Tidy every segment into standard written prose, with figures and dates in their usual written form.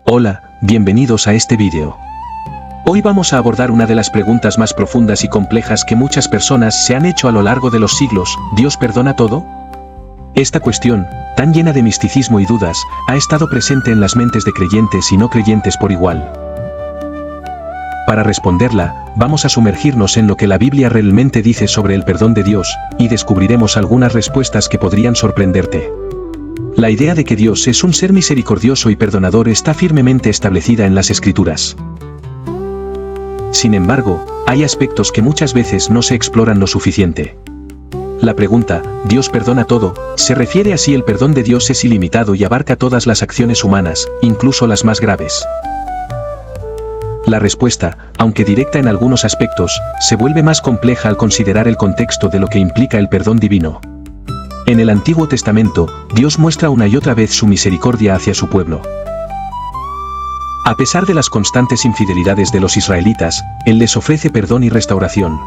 Hola, bienvenidos a este vídeo. Hoy vamos a abordar una de las preguntas más profundas y complejas que muchas personas se han hecho a lo largo de los siglos: ¿Dios perdona todo? Esta cuestión, tan llena de misticismo y dudas, ha estado presente en las mentes de creyentes y no creyentes por igual. Para responderla, vamos a sumergirnos en lo que la Biblia realmente dice sobre el perdón de Dios, y descubriremos algunas respuestas que podrían sorprenderte. La idea de que Dios es un ser misericordioso y perdonador está firmemente establecida en las Escrituras. Sin embargo, hay aspectos que muchas veces no se exploran lo suficiente. La pregunta, ¿Dios perdona todo?, se refiere a si el perdón de Dios es ilimitado y abarca todas las acciones humanas, incluso las más graves. La respuesta, aunque directa en algunos aspectos, se vuelve más compleja al considerar el contexto de lo que implica el perdón divino. En el Antiguo Testamento, Dios muestra una y otra vez su misericordia hacia su pueblo. A pesar de las constantes infidelidades de los israelitas, Él les ofrece perdón y restauración.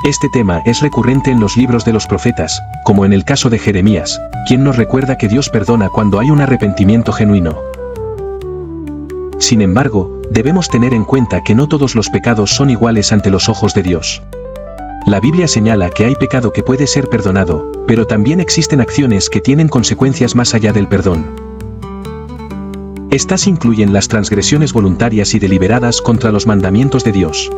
Este tema es recurrente en los libros de los profetas, como en el caso de Jeremías, quien nos recuerda que Dios perdona cuando hay un arrepentimiento genuino. Sin embargo, debemos tener en cuenta que no todos los pecados son iguales ante los ojos de Dios. La Biblia señala que hay pecado que puede ser perdonado, pero también existen acciones que tienen consecuencias más allá del perdón. Estas incluyen las transgresiones voluntarias y deliberadas contra los mandamientos de Dios.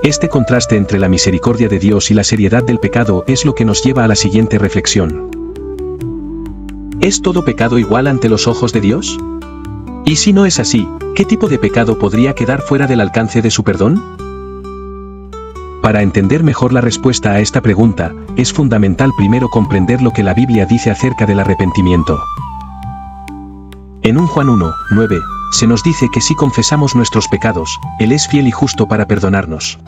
Este contraste entre la misericordia de Dios y la seriedad del pecado es lo que nos lleva a la siguiente reflexión. ¿Es todo pecado igual ante los ojos de Dios? Y si no es así, ¿qué tipo de pecado podría quedar fuera del alcance de su perdón? Para entender mejor la respuesta a esta pregunta, es fundamental primero comprender lo que la Biblia dice acerca del arrepentimiento. En 1 Juan 1:9, se nos dice que si confesamos nuestros pecados, Él es fiel y justo para perdonarnos.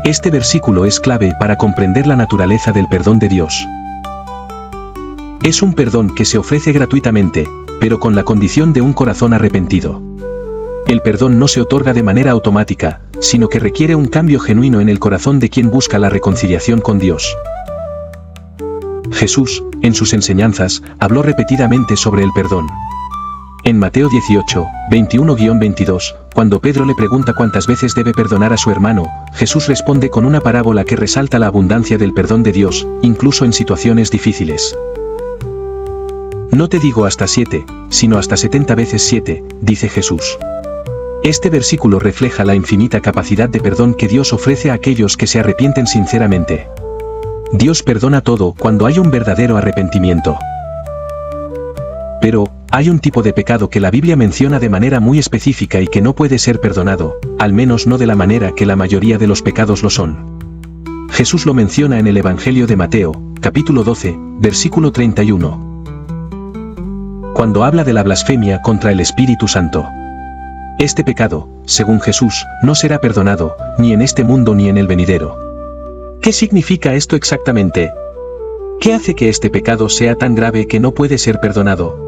Este versículo es clave para comprender la naturaleza del perdón de Dios. Es un perdón que se ofrece gratuitamente, pero con la condición de un corazón arrepentido. El perdón no se otorga de manera automática, sino que requiere un cambio genuino en el corazón de quien busca la reconciliación con Dios. Jesús, en sus enseñanzas, habló repetidamente sobre el perdón. En Mateo 18, 21-22, cuando Pedro le pregunta cuántas veces debe perdonar a su hermano, Jesús responde con una parábola que resalta la abundancia del perdón de Dios, incluso en situaciones difíciles. No te digo hasta 7, sino hasta 70 veces 7, dice Jesús. Este versículo refleja la infinita capacidad de perdón que Dios ofrece a aquellos que se arrepienten sinceramente. Dios perdona todo cuando hay un verdadero arrepentimiento. Pero, hay un tipo de pecado que la Biblia menciona de manera muy específica y que no puede ser perdonado, al menos no de la manera que la mayoría de los pecados lo son. Jesús lo menciona en el Evangelio de Mateo, capítulo 12, versículo 31. Cuando habla de la blasfemia contra el Espíritu Santo. Este pecado, según Jesús, no será perdonado, ni en este mundo ni en el venidero. ¿Qué significa esto exactamente? ¿Qué hace que este pecado sea tan grave que no puede ser perdonado?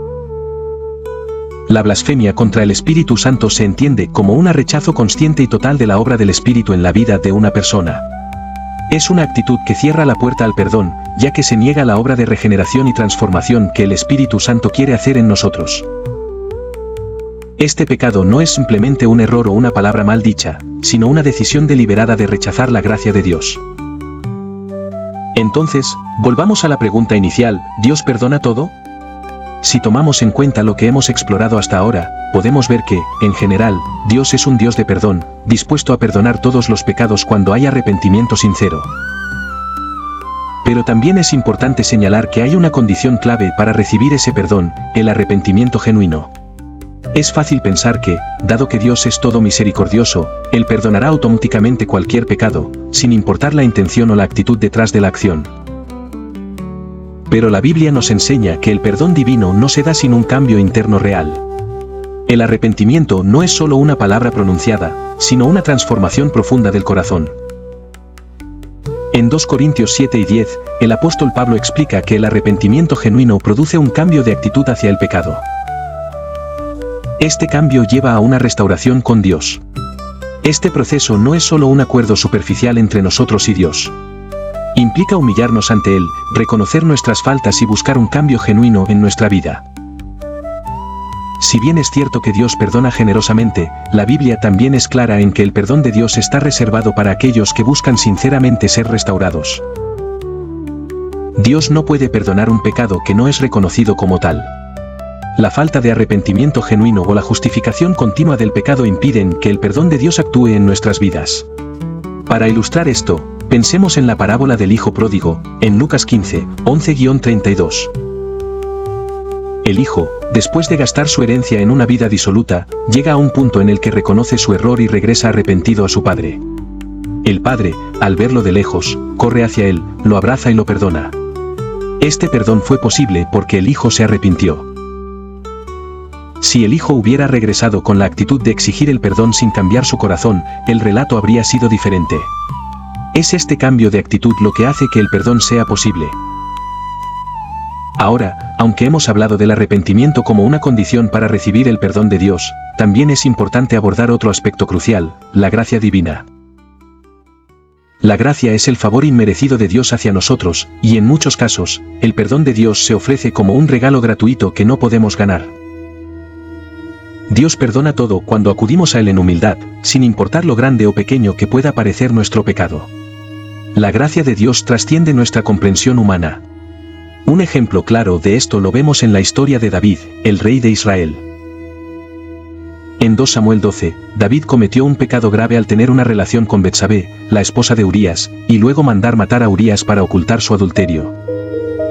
La blasfemia contra el Espíritu Santo se entiende como un rechazo consciente y total de la obra del Espíritu en la vida de una persona. Es una actitud que cierra la puerta al perdón, ya que se niega la obra de regeneración y transformación que el Espíritu Santo quiere hacer en nosotros. Este pecado no es simplemente un error o una palabra mal dicha, sino una decisión deliberada de rechazar la gracia de Dios. Entonces, volvamos a la pregunta inicial: ¿Dios perdona todo? Si tomamos en cuenta lo que hemos explorado hasta ahora, podemos ver que, en general, Dios es un Dios de perdón, dispuesto a perdonar todos los pecados cuando hay arrepentimiento sincero. Pero también es importante señalar que hay una condición clave para recibir ese perdón: el arrepentimiento genuino. Es fácil pensar que, dado que Dios es todo misericordioso, Él perdonará automáticamente cualquier pecado, sin importar la intención o la actitud detrás de la acción. Pero la Biblia nos enseña que el perdón divino no se da sin un cambio interno real. El arrepentimiento no es solo una palabra pronunciada, sino una transformación profunda del corazón. En 2 Corintios 7 y 10, el apóstol Pablo explica que el arrepentimiento genuino produce un cambio de actitud hacia el pecado. Este cambio lleva a una restauración con Dios. Este proceso no es solo un acuerdo superficial entre nosotros y Dios. Implica humillarnos ante Él, reconocer nuestras faltas y buscar un cambio genuino en nuestra vida. Si bien es cierto que Dios perdona generosamente, la Biblia también es clara en que el perdón de Dios está reservado para aquellos que buscan sinceramente ser restaurados. Dios no puede perdonar un pecado que no es reconocido como tal. La falta de arrepentimiento genuino o la justificación continua del pecado impiden que el perdón de Dios actúe en nuestras vidas. Para ilustrar esto, pensemos en la parábola del hijo pródigo, en Lucas 15, 11-32. El hijo, después de gastar su herencia en una vida disoluta, llega a un punto en el que reconoce su error y regresa arrepentido a su padre. El padre, al verlo de lejos, corre hacia él, lo abraza y lo perdona. Este perdón fue posible porque el hijo se arrepintió. Si el hijo hubiera regresado con la actitud de exigir el perdón sin cambiar su corazón, el relato habría sido diferente. Es este cambio de actitud lo que hace que el perdón sea posible. Ahora, aunque hemos hablado del arrepentimiento como una condición para recibir el perdón de Dios, también es importante abordar otro aspecto crucial, la gracia divina. La gracia es el favor inmerecido de Dios hacia nosotros, y en muchos casos, el perdón de Dios se ofrece como un regalo gratuito que no podemos ganar. Dios perdona todo cuando acudimos a Él en humildad, sin importar lo grande o pequeño que pueda parecer nuestro pecado. La gracia de Dios trasciende nuestra comprensión humana. Un ejemplo claro de esto lo vemos en la historia de David, el rey de Israel. En 2 Samuel 12, David cometió un pecado grave al tener una relación con Betsabé, la esposa de Urías, y luego mandar matar a Urías para ocultar su adulterio.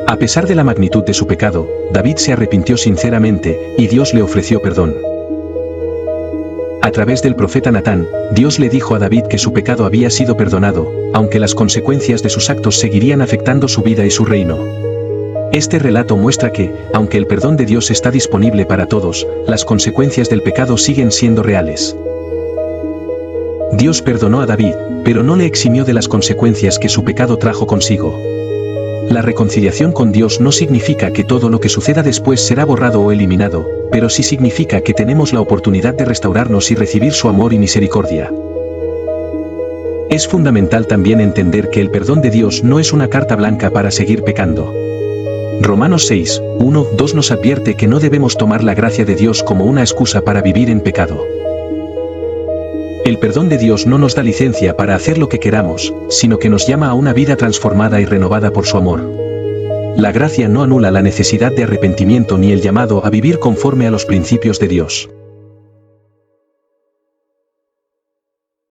A pesar de la magnitud de su pecado, David se arrepintió sinceramente, y Dios le ofreció perdón. A través del profeta Natán, Dios le dijo a David que su pecado había sido perdonado, aunque las consecuencias de sus actos seguirían afectando su vida y su reino. Este relato muestra que, aunque el perdón de Dios está disponible para todos, las consecuencias del pecado siguen siendo reales. Dios perdonó a David, pero no le eximió de las consecuencias que su pecado trajo consigo. La reconciliación con Dios no significa que todo lo que suceda después será borrado o eliminado, pero sí significa que tenemos la oportunidad de restaurarnos y recibir su amor y misericordia. Es fundamental también entender que el perdón de Dios no es una carta blanca para seguir pecando. Romanos 6, 1, 2 nos advierte que no debemos tomar la gracia de Dios como una excusa para vivir en pecado. El perdón de Dios no nos da licencia para hacer lo que queramos, sino que nos llama a una vida transformada y renovada por su amor. La gracia no anula la necesidad de arrepentimiento ni el llamado a vivir conforme a los principios de Dios.